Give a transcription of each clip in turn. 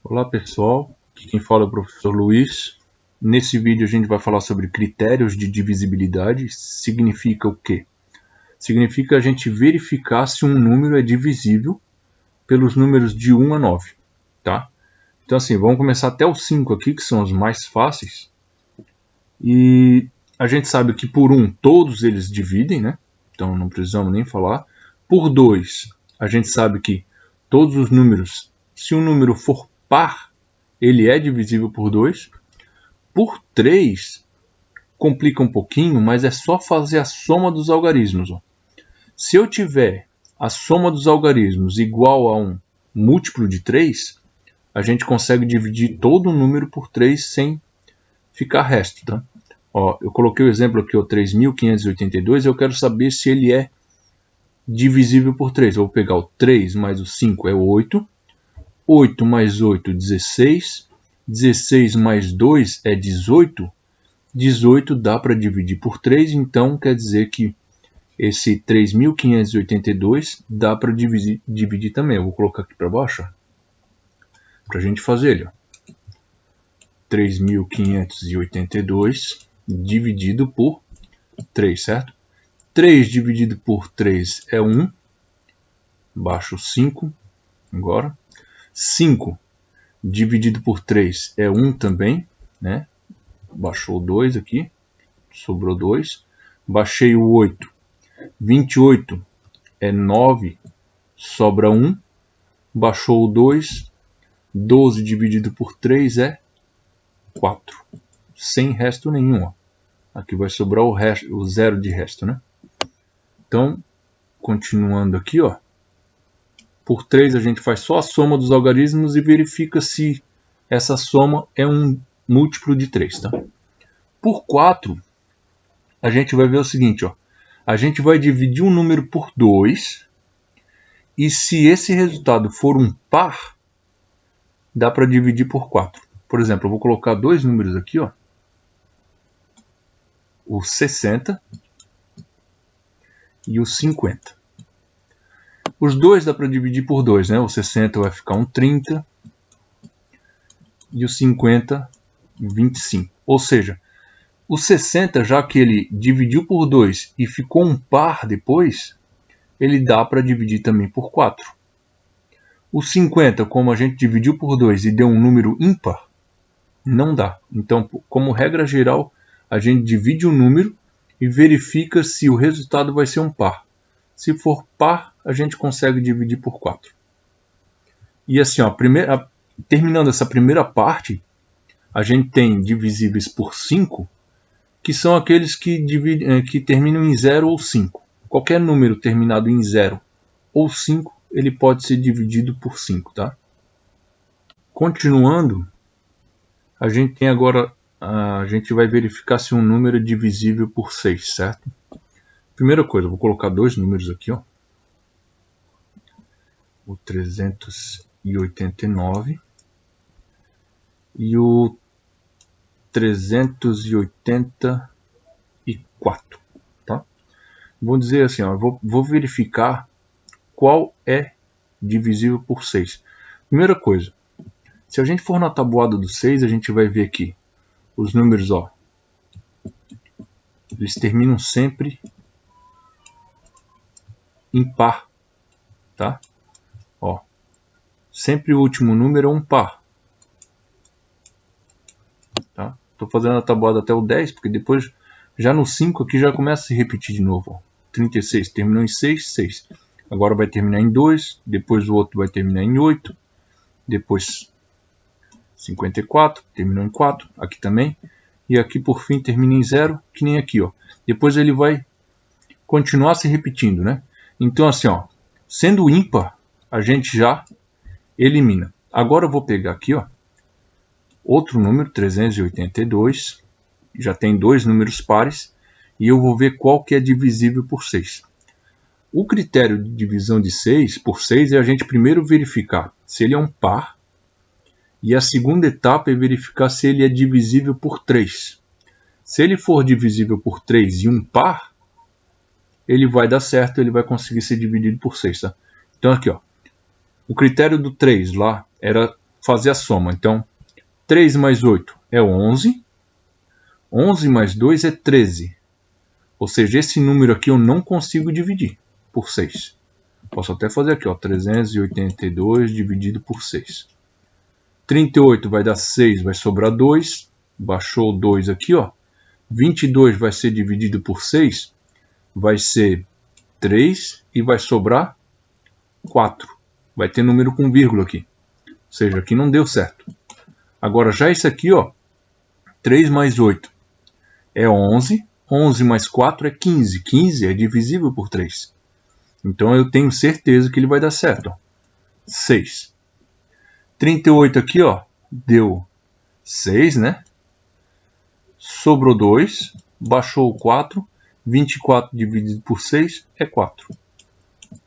Olá pessoal, aqui quem fala é o professor Luiz. Nesse vídeo a gente vai falar sobre critérios de divisibilidade. Significa o quê? Significa a gente verificar se um número é divisível pelos números de 1 a 9. Tá? Então assim, vamos começar até os 5 aqui, que são os mais fáceis. E a gente sabe que por 1 todos eles dividem, né? Então não precisamos nem falar. Por 2, a gente sabe que todos os números, se um número for par, ele é divisível por 2. Por 3, complica um pouquinho, mas é só fazer a soma dos algarismos. Ó. Se eu tiver a soma dos algarismos igual a um múltiplo de 3, a gente consegue dividir todo o número por 3 sem ficar resto. Tá? Ó, eu coloquei o exemplo aqui, 3.582, eu quero saber se ele é divisível por 3. Eu vou pegar o 3 mais o 5 é 8. 8 mais 8, 16. 16 mais 2 é 18. 18 dá para dividir por 3, então quer dizer que esse 3.582 dá para dividir também. Eu vou colocar aqui para baixo, para a gente fazer ele. 3.582 dividido por 3, certo? 3 dividido por 3 é 1. Baixo 5 agora. 5 dividido por 3 é 1 também, né? Baixou 2 aqui, sobrou 2. Baixei o 8. 28 é 9, sobra 1. Baixou o 2. 12 dividido por 3 é 4. Sem resto nenhum. Ó. Aqui vai sobrar o zero de resto, né? Então, continuando aqui, ó. Por 3 a gente faz só a soma dos algarismos e verifica se essa soma é um múltiplo de 3. Tá? Por 4, a gente vai ver o seguinte. Ó, a gente vai dividir um número por 2 e se esse resultado for um par, dá para dividir por 4. Por exemplo, eu vou colocar dois números aqui. Ó, o 60 e o 50. Os dois dá para dividir por 2, né? O 60 vai ficar um 30 e o 50, 25. Ou seja, o 60, já que ele dividiu por 2 e ficou um par depois, ele dá para dividir também por 4. O 50, como a gente dividiu por 2 e deu um número ímpar, não dá. Então, como regra geral, a gente divide um número e verifica se o resultado vai ser um par. Se for par, a gente consegue dividir por 4. E assim, ó, terminando essa primeira parte, a gente tem divisíveis por 5, que são aqueles que terminam em 0 ou 5. Qualquer número terminado em 0 ou 5, ele pode ser dividido por 5. Tá? Continuando, a gente tem agora, a gente vai verificar se um número é divisível por 6, certo? Primeira coisa, eu vou colocar dois números aqui, ó. O 389 e o 384, tá? Vou dizer assim, ó, vou verificar qual é divisível por 6. Primeira coisa, se a gente for na tabuada do 6, a gente vai ver aqui os números, ó, eles terminam sempre em par, tá? Ó, sempre o último número é um par. Tá? Estou fazendo a tabuada até o 10, porque depois, já no 5 aqui, já começa a se repetir de novo. Ó. 36 terminou em 6, 6. Agora vai terminar em 2, depois o outro vai terminar em 8, depois 54, terminou em 4, aqui também. E aqui por fim termina em 0, que nem aqui. Ó. Depois ele vai continuar se repetindo, né? Então assim, ó, sendo ímpar, a gente já elimina. Agora eu vou pegar aqui, ó, outro número, 382, já tem dois números pares, e eu vou ver qual que é divisível por 6. O critério de divisão de 6 por 6 é a gente primeiro verificar se ele é um par, e a segunda etapa é verificar se ele é divisível por 3. Se ele for divisível por 3 e um par, ele vai dar certo, ele vai conseguir ser dividido por 6. Tá? Então aqui, ó, o critério do 3 lá era fazer a soma. Então, 3 mais 8 é 11. 11 mais 2 é 13. Ou seja, esse número aqui eu não consigo dividir por 6. Posso até fazer aqui, ó, 382 dividido por 6. 38 vai dar 6, vai sobrar 2. Baixou 2 aqui, ó. 22 vai ser dividido por 6, vai ser 3 e vai sobrar 4. Vai ter número com vírgula aqui. Ou seja, aqui não deu certo. Agora já isso aqui, ó, 3 mais 8 é 11. 11 mais 4 é 15. 15 é divisível por 3. Então eu tenho certeza que ele vai dar certo. Ó. 6. 38 aqui, ó, deu 6, né? Sobrou 2, baixou o 4, 24 dividido por 6 é 4.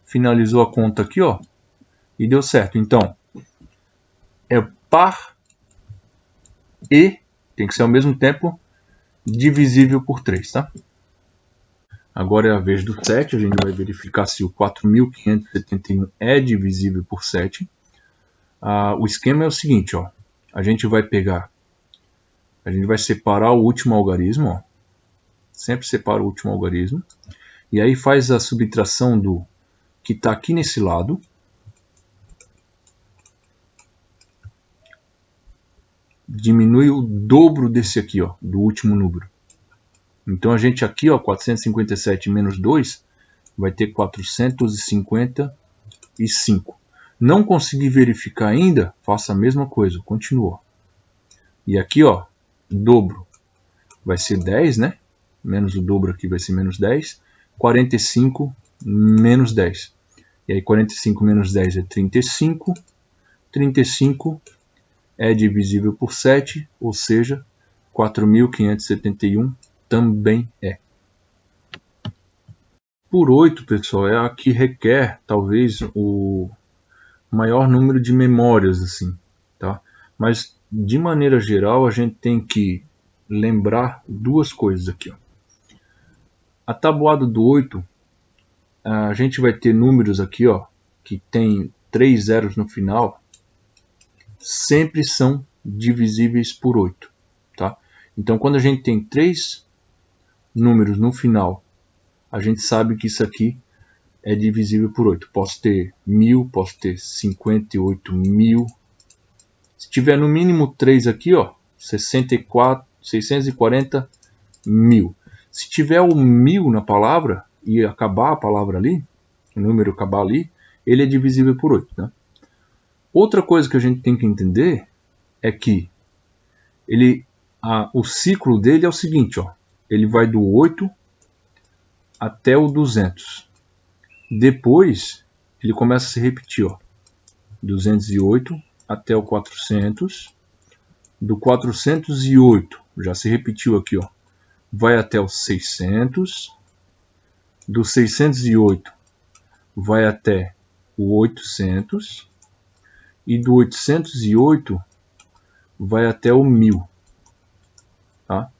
Finalizou a conta aqui, ó, e deu certo. Então, é par e, tem que ser ao mesmo tempo, divisível por 3, tá? Agora é a vez do 7, a gente vai verificar se o 4.571 é divisível por 7. O esquema é o seguinte, ó, a gente vai separar o último algarismo, ó. Sempre separa o último algarismo. E aí faz a subtração do que está aqui nesse lado. Diminui o dobro desse aqui, ó, do último número. Então a gente aqui, ó, 457 menos 2, vai ter 455. Não consegui verificar ainda, faça a mesma coisa, continua. E aqui, ó, dobro vai ser 10, né? Menos o dobro aqui vai ser menos 10. 45 menos 10. E aí 45 menos 10 é 35. 35 é divisível por 7, ou seja, 4.571 também é. Por 8, pessoal, é a que requer talvez o maior número de memórias, assim, tá? Mas de maneira geral a gente tem que lembrar duas coisas aqui, ó. A tabuada do 8, a gente vai ter números aqui, ó, que tem 3 zeros no final, sempre são divisíveis por 8, tá? Então quando a gente tem 3 números no final, a gente sabe que isso aqui é divisível por 8. Posso ter 1000, posso ter 58.000. Se tiver no mínimo 3 aqui, ó, 640.000. Se tiver o 1000 na palavra e acabar a palavra ali, o número acabar ali, ele é divisível por 8. Né? Outra coisa que a gente tem que entender é que o ciclo dele é o seguinte, ó, ele vai do 8 até o 200. Depois, ele começa a se repetir, ó, 208 até o 400. Do 408, já se repetiu aqui, ó, vai até o 600. Do 608 vai até o 800. E do 808 vai até o 1000. Tá?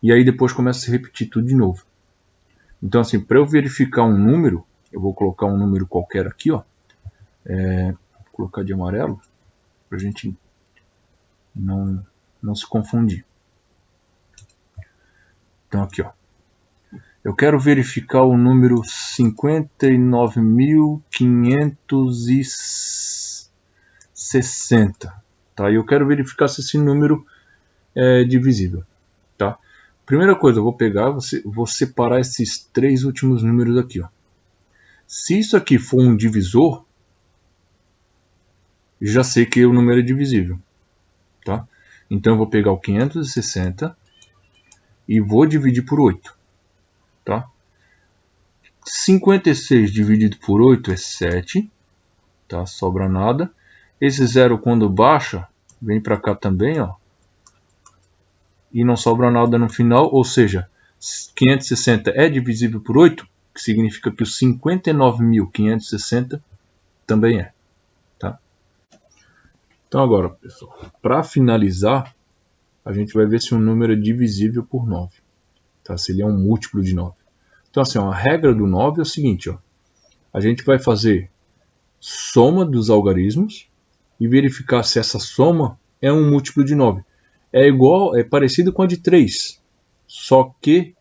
E aí depois começa a se repetir tudo de novo. Então, assim, para eu verificar um número, eu vou colocar um número qualquer aqui, ó. Vou colocar de amarelo, para a gente não se confundir. Então, aqui, ó. Eu quero verificar o número 59.560. Tá? E eu quero verificar se esse número é divisível. Tá? Primeira coisa, eu vou pegar, vou separar esses 3 últimos números aqui. Ó. Se isso aqui for um divisor, já sei que o número é divisível. Tá? Então eu vou pegar o 560 e vou dividir por 8. Tá? 56 dividido por 8 é 7. Tá? Sobra nada. Esse zero quando baixa, vem para cá também, ó. E não sobra nada no final, ou seja, 560 é divisível por 8, que significa que o 59.560 também é. Tá? Então agora, pessoal, para finalizar, a gente vai ver se um número é divisível por 9. Tá? Se ele é um múltiplo de 9. Então assim, a regra do 9 é o seguinte, ó. A gente vai fazer soma dos algarismos, e verificar se essa soma é um múltiplo de 9. É parecido com a de 3, só que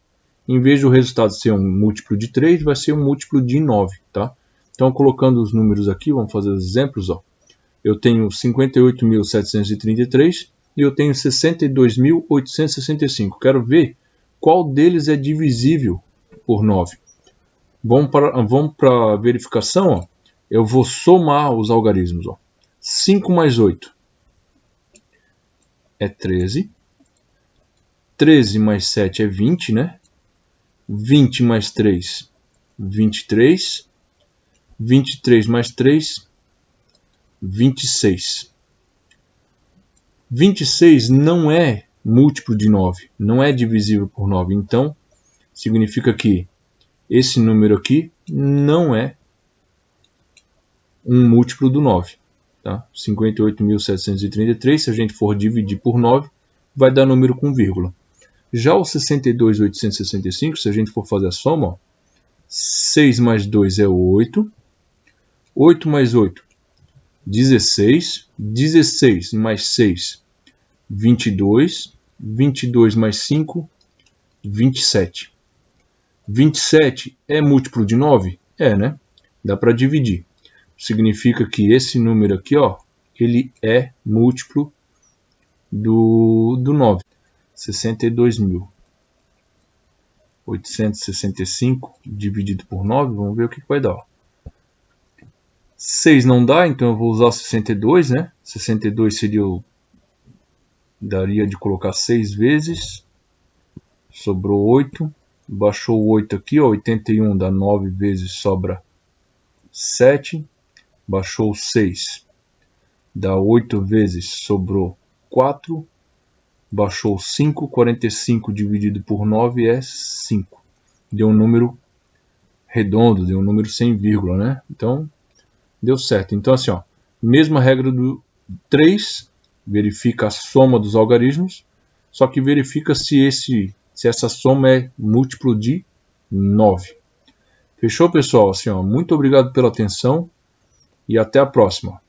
em vez do resultado ser um múltiplo de 3, vai ser um múltiplo de 9, tá? Então, colocando os números aqui, vamos fazer os exemplos, ó. Eu tenho 58.733 e eu tenho 62.865. Quero ver qual deles é divisível por 9. Vamos para a verificação, ó. Eu vou somar os algarismos, ó. 5 mais 8 é 13. 13 mais 7 é 20, né? 20 mais 3, 23. 23 mais 3, 26. 26 não é múltiplo de 9, não é divisível por 9. Então, significa que esse número aqui não é um múltiplo do 9. Tá? 58.733, se a gente for dividir por 9, vai dar número com vírgula. Já o 62.865, se a gente for fazer a soma, ó, 6 mais 2 é 8. 8 mais 8, 16. 16 mais 6, 22. 22 mais 5, 27. 27 é múltiplo de 9? É, né? Dá para dividir. Significa que esse número aqui, ó, ele é múltiplo do 9. 62.865 dividido por 9, vamos ver o que vai dar. 6 não dá, então eu vou usar 62, né? 62 daria de colocar 6 vezes. Sobrou 8. Baixou o 8 aqui, ó, 81 dá 9 vezes, sobra 7. Baixou 6, dá 8 vezes, sobrou 4. Baixou 5, 45 dividido por 9 é 5. Deu um número redondo, deu um número sem vírgula, né? Então, deu certo. Então, assim, ó, mesma regra do 3, verifica a soma dos algarismos, só que verifica se essa soma é múltiplo de 9. Fechou, pessoal? Assim, ó, muito obrigado pela atenção e até a próxima.